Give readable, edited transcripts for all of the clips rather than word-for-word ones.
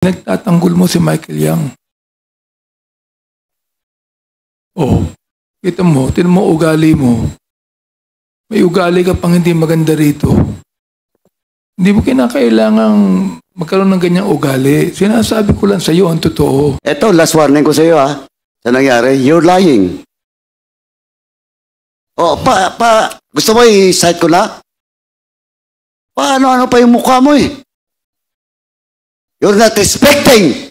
Nagtatanggol mo si Michael Yang. Oh, tinan mo ugali mo. May ugali ka pang hindi maganda rito. Hindi mo kinakailangang magkaroon ng ganyang ugali. Sinasabi ko lang sa iyo ang totoo. Ito, last warning ko sa iyo ha. Sa nangyari, you're lying. Oh, gusto mo i-cite ko na? Paano pa yung mukha mo eh? You're not respecting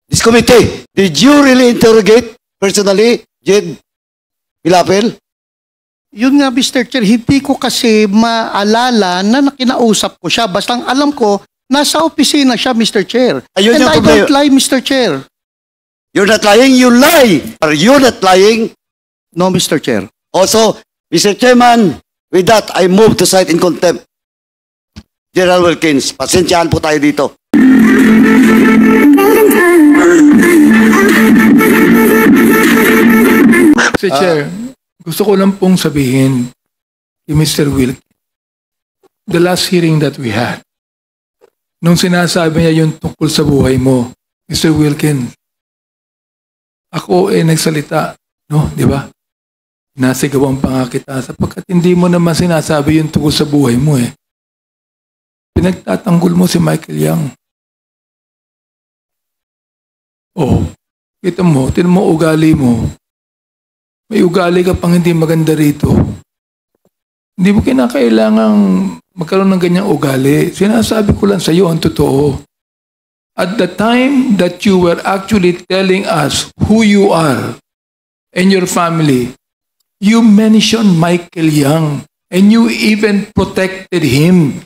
this committee. Did you really interrogate personally, Jed Pilapil? Yun nga, Mr. Chair, hindi ko kasi maalala na kinausap ko siya. Basta ang alam ko, nasa opisina siya, Mr. Chair. Ayun And I yung don't lie, Mr. Chair. You're not lying, you lie. Are you not lying? No, Mr. Chair. Also, Mr. Chairman, with that, I move to cite in contempt. General Wilkins, pasensyahan po tayo dito. Mr. Chair, gusto ko lang pong sabihin kay Mr. Wilk, the last hearing that we had, nung sinasabi niya yung tungkol sa buhay mo, Mr. Wilkin, ako nagsalita, no, di ba? Nasigawan pa nga kita sapagkat hindi mo naman sinasabi yung tungkol sa buhay mo eh. Pinagtatanggol mo si Michael Yang. Oh, tinan mo ugali mo. May ugali ka pang hindi maganda rito. Hindi mo kinakailangang magkaroon ng ganyang ugali. Sinasabi ko lang sa iyo ang totoo. At the time that you were actually telling us who you are and your family, you mentioned Michael Yang and you even protected him.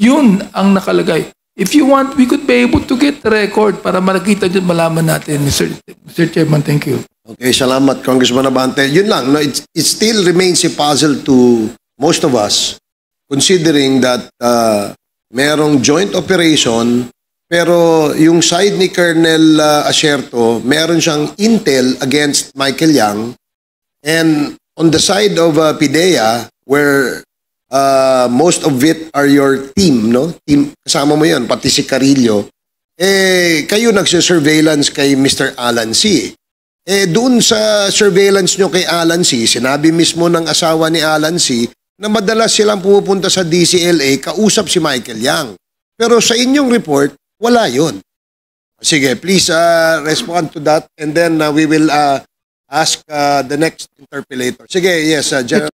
Yun ang nakalagay. If you want, we could be able to get the record para makita dyan, malaman natin, Mr. Chairman. Thank you. Okay, salamat, Congressman Abante. Yun lang, no, it still remains a puzzle to most of us, considering that merong joint operation, pero yung side ni Colonel Asierto, meron siyang intel against Michael Yang, and on the side of PIDEA, where most of it are your team, no? Team, kasama mo yan, pati si Carillo. Kayo nagsisurveillance kay Mr. Alan C. Doon sa surveillance nyo kay Alan C, sinabi mismo ng asawa ni Alan C na madalas silang pumupunta sa DCLA kausap si Michael Yang. Pero sa inyong report, wala yun. Sige, please respond to that and then we will ask the next interpellator. Sige, yes, General.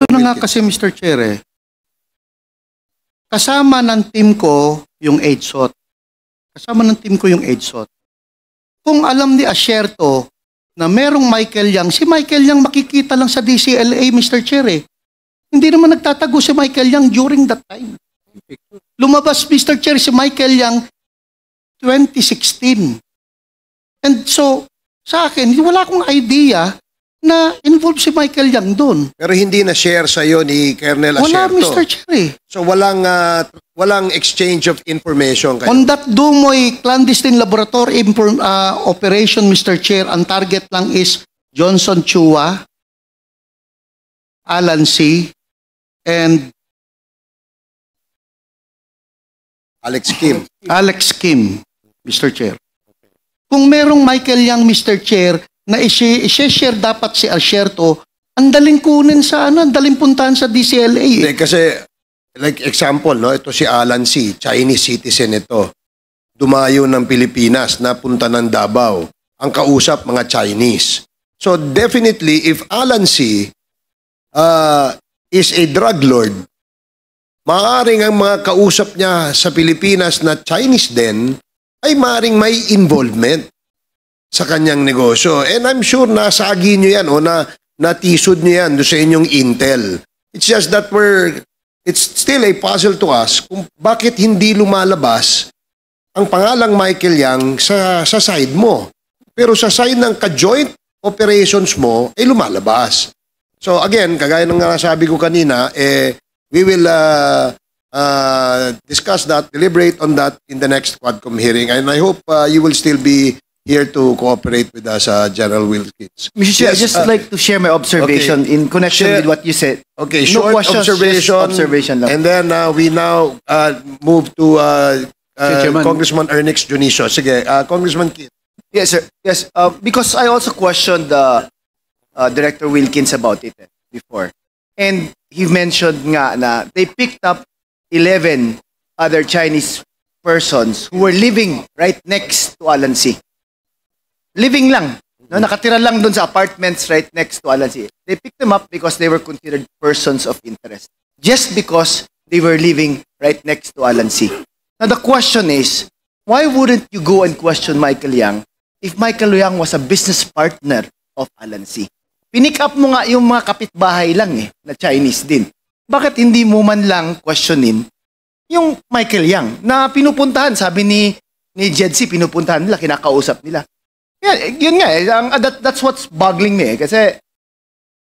Ito na nga kasi, Mr. Chair, kasama ng team ko yung EDSOT. Kung alam ni Asierto na merong Michael Yang, si Michael Yang makikita lang sa DCLA, Mr. Chair. Hindi naman nagtatago si Michael Yang during that time. Lumabas, Mr. Chair, si Michael Yang 2016. And so, sa akin, wala akong idea na involved si Michael Yang doon. Pero hindi na share sa iyo ni Colonel Asierto. Wala, Mr. Chair. So walang exchange of information kayo. On that Dumoy clandestine laboratory operation, Mr. Chair, ang target lang is Johnson Chua, Alan C, and Alex Kim, Mr. Chair. Kung merong Michael Yang, Mr. Chair, na i-share dapat si Asierto, ang daling kunin sa ang daling puntahan sa DCLA. Kasi, like example, no, ito si Alan C., Chinese citizen ito. Dumayo ng Pilipinas, napunta ng Davao. Ang kausap, mga Chinese. So definitely, if Alan C. Is a drug lord, maaaring ang mga kausap niya sa Pilipinas na Chinese din, ay maaaring may involvement sa kanyang negosyo. And I'm sure nasagi nyo yan o natisod nyo yan sa inyong intel. It's just that it's still a puzzle to us kung bakit hindi lumalabas ang pangalang Michael Yang sa side mo. Pero sa side ng ka-joint operations mo, ay lumalabas. So again, kagaya ng nasabi ko kanina, we will discuss that, deliberate on that in the next Quadcom hearing. And I hope you will still be here to cooperate with us, General Wilkins. Mr. Chair, Yes, I'd just like to share my observation in connection Share- with what you said. Okay, No short questions, just observation lang. And then we now move to Chairman. Congressman Ernest Junicio. Sige, Congressman Kit. Yes, sir. Yes, because I also questioned Director Wilkins about it before. And he mentioned nga na they picked up 11 other Chinese persons who were living right next to Alan C. Living lang. No, nakatira lang doon sa apartments right next to Alan C. They picked them up because they were considered persons of interest. Just because they were living right next to Alan C. Now the question is, why wouldn't you go and question Michael Yang if Michael Yang was a business partner of Alan C? Pinick up mo nga yung mga kapitbahay lang na Chinese din. Bakit hindi mo man lang questionin yung Michael Yang na pinupuntahan, sabi ni Jed C, pinupuntahan nila, kinakausap nila. Yun nga that's what's boggling me kasi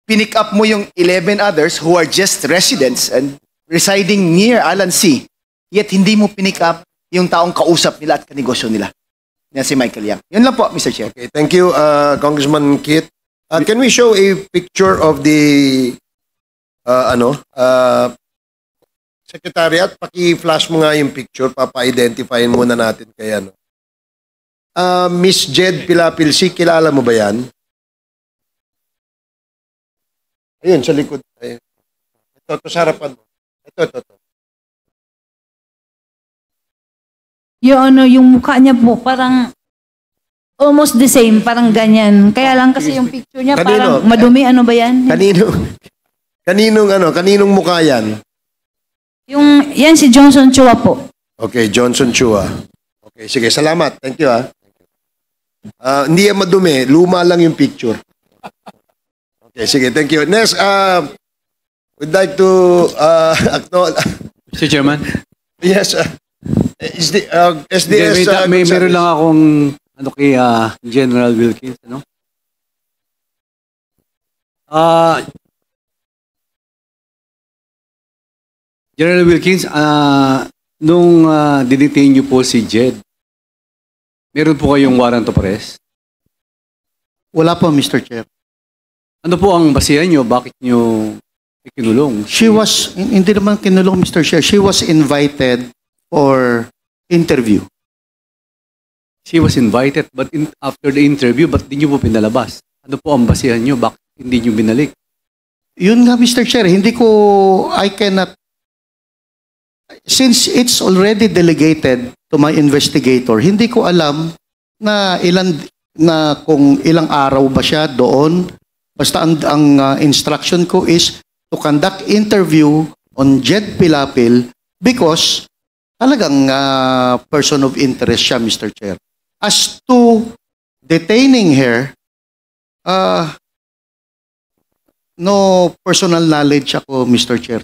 pinick up mo yung 11 others who are just residents and residing near Alan C. Yet hindi mo pinick up yung taong kausap nila at kanegosyo nila. Yan si Michael Yang. Yun lang po, Mr. Chair. Okay, thank you, Congressman Kit. Can we show a picture of the Secretariat? Paki-flash mo nga yung picture, papa-identifyin muna natin kay ano. Miss Jed Pilapilsi, kilala mo ba yan? Ayun, sa likod. Ayun. Ito, sa harapan mo. Ito. Yung mukha niya po, parang almost the same, parang ganyan. Kaya lang kasi yung picture niya Kanino? parang madumi, ano ba yan? Kaninong mukha yan? Yan si Johnson Chua po. Okay, Johnson Chua. Okay, sige, salamat. Thank you, hindi yan madumi. Luma lang yung picture. Okay, sige, thank you. Next, we'd like to acknowledge... Mr. Chairman. Yes, is the SDS... Meron lang akong kay General Wilkins, General Wilkins, nung didetain niyo po si Jed, meron po kayong warrant of arrest? Wala po, Mr. Chair. Ano po ang basihan niyo? Bakit niyo kinulong? Hindi naman kinulong, Mr. Chair. She was invited for interview. She was invited, but after the interview, ba't di niyo po pinalabas? Ano po ang basihan niyo? Bakit hindi niyo binalik? Yun nga, Mr. Chair, I cannot, since it's already delegated to my investigator, hindi ko alam kung ilang araw ba siya doon. Basta ang instruction ko is to conduct interview on Jed Pilapil because talagang person of interest siya, Mr. Chair. As to detaining her, no personal knowledge ako, Mr. Chair.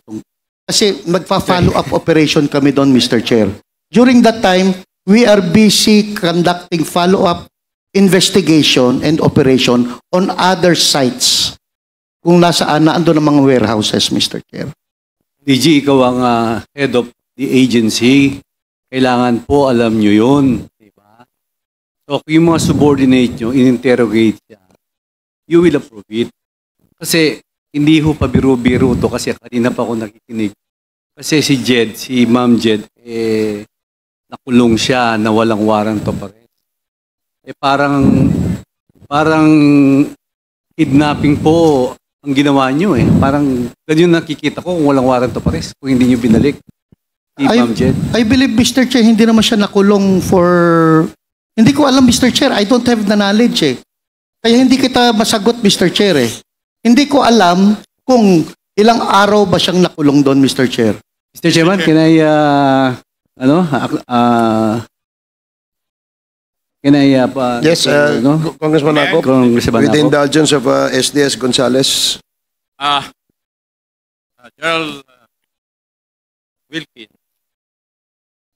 Kasi magpa-follow up operation kami doon, Mr. Chair. During that time, we are busy conducting follow-up investigation and operation on other sites. Kung nasaan na ando ng mga warehouses, Mr. Chair. DG, ikaw ang head of the agency. Kailangan po alam nyo yun. Diba? So, kung yung mga subordinate nyo, in-interrogate siya, you will approve it. Kasi, hindi ho pa biro-biro to kasi kanina pa ako nakikinig. Kasi si Jed, si Ma'am Jed, nakulong siya na walang warrant of arrest. Parang kidnapping po ang ginawa nyo Parang ganyan nakikita ko kung walang warrant of arrest kung hindi nyo binalik. Si Ma'am Jed. I believe, Mr. Chair, hindi naman siya nakulong for... Hindi ko alam, Mr. Chair. I don't have the knowledge Kaya hindi kita masagot, Mr. Chair Hindi ko alam kung ilang araw ba siyang nakulong doon, Mr. Chair. Mr. Chairman, can I, Yes, Congressman Ako, with the indulgence of SDS Gonzales. General Wilkins,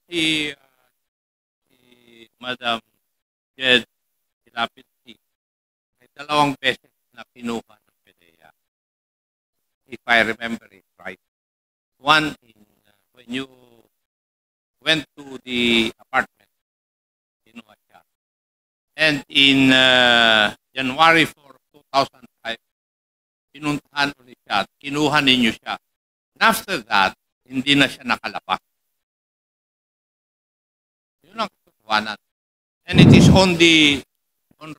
si Madam Jed Pilapil ay 2 beses na kinuha ng PDEA. If I remember it right. One, when you went to the apartment, kinuha siya. And in January 4, 2005, pinuntahan ulit siya at kinuha ninyo siya. And after that, hindi na siya nakalabas. Yun ang katotohanan. And it is on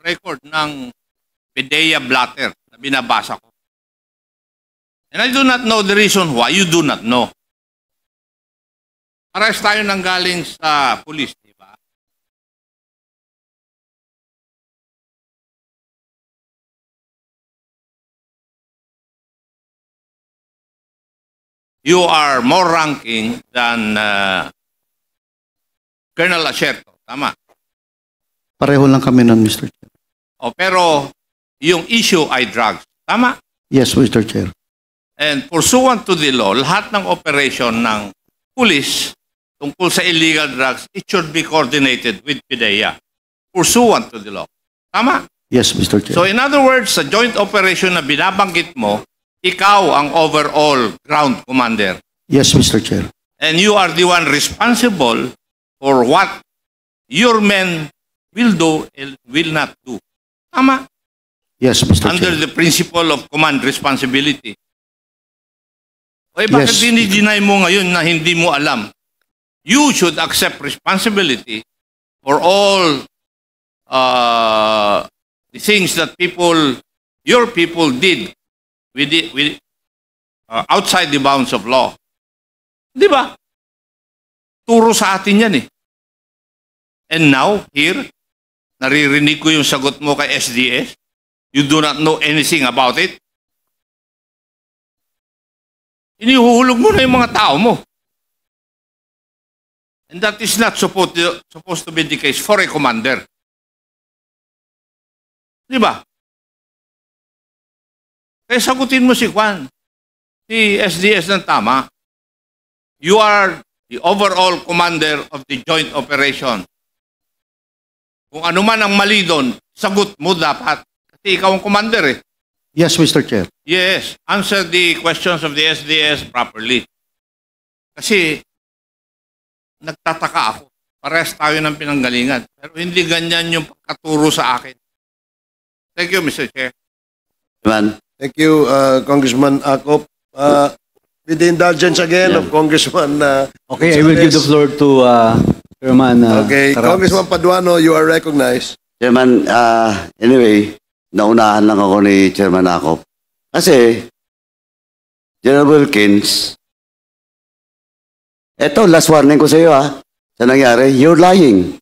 record ng PDEA blatter na binabasa ko. And I do not know the reason why. You do not know. Parehas tayo nanggaling sa pulis, di ba? You are more ranking than Colonel Asierto. Tama. Pareho lang kami nun, Mr. Chair. O, pero yung issue ay drugs. Tama? Yes, Mr. Chair. And pursuant to the law, lahat ng operation ng pulis tungkol sa illegal drugs, it should be coordinated with PDEA. Pursuant to the law. Tama? Yes, Mr. Chair. So in other words, sa joint operation na binabanggit mo, ikaw ang overall ground commander. Yes, Mr. Chair. And you are the one responsible for what your men will do and will not do. Tama? Yes, Mr. Under Chair. the principle of command responsibility. Eh, bakit Yes. dinideny mo ngayon na hindi mo alam? You should accept responsibility for all the things that your people did outside the bounds of law. Di ba? Turo sa atin yan eh. And now, here, naririnig ko yung sagot mo kay SDS. You do not know anything about it. Inihuhulog mo na yung mga tao mo. And that is not supposed to be the case for a commander. Di ba? Kaya sagutin mo si Juan, si SDS ng tama. You are the overall commander of the joint operation. Kung ano man ang mali doon, sagot mo dapat. Kasi ikaw ang commander eh. Yes, Mr. Chair. Yes, answer the questions of the SDS properly. Kasi nagtataka ako. Parehas tayo ng pinanggalingan. Pero hindi ganyan yung pagkaturo sa akin. Thank you, Mr. Chair. Man. Thank you, Congressman Akop. With the indulgence again of Congressman Okay, I will give the floor to Chairman Okay, Caraps. Congressman Paduano, you are recognized. Chairman, anyway, naunahan lang ako ni Chairman Akop. Kasi, General Wilkins, eto, last warning ko sa iyo ha, sa nangyari, you're lying.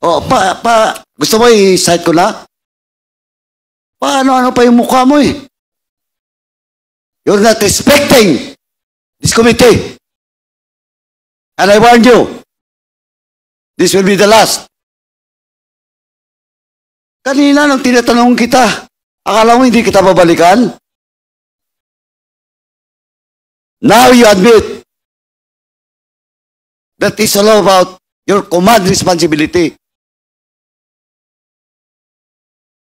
O, gusto mo i-cite ko na? Paano pa yung mukha mo eh? You're not respecting this committee. And I warn you, this will be the last. Kanina nung tinatanong kita, akala mo hindi kita babalikan? Now you admit that it's all about your command responsibility.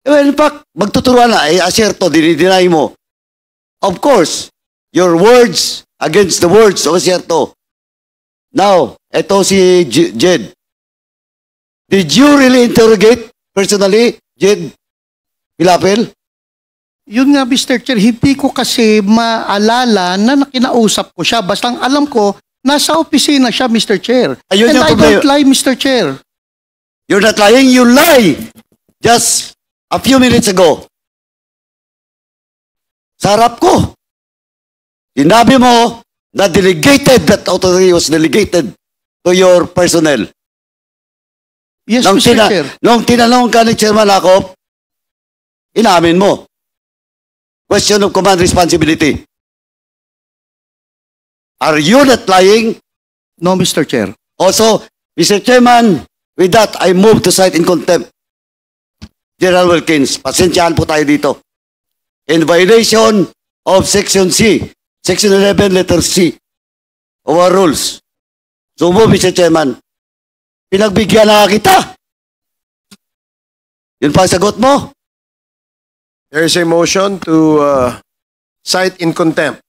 Well, in fact, magtuturuan na, Asierto, dinideny mo. Of course, your words against the words of Asierto. Now, eto si Jed. Did you really interrogate personally, Jed Pilapil? Yun nga, Mr. Chair, hindi ko kasi maalala na nakinausap ko siya. Basta ang alam ko, nasa opisina siya, Mr. Chair. Ayun And yung I problema. don't lie, Mr. Chair. You're not lying, you lie. Just a few minutes ago. Sa harap ko. Sinabi mo na delegated, that authority was delegated to your personnel. Yes, Mr. Chair. Nung tinanong ka ni Chairman Akop, inamin mo. Question of command responsibility. Are you not lying? No, Mr. Chair. Also, Mr. Chairman, with that, I move to cite in contempt General Wilkins. Pasensyahan po tayo dito. In violation of Section C, Section 11, letter C, of our rules. So move, Mr. Chairman. Pinagbigyan na kita. Yun pa ang sagot mo? There is a motion to cite in contempt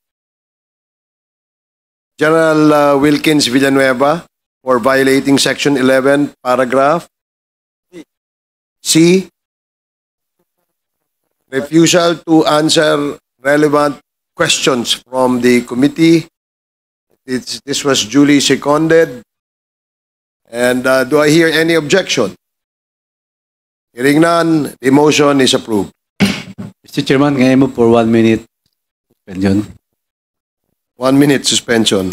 General Wilkins Villanueva for violating Section 11, paragraph C, refusal to answer relevant questions from the committee. This was duly seconded. And do I hear any objection? Hearing none, the motion is approved. Mr. Chairman, can I move for 1 minute suspension? 1 minute suspension.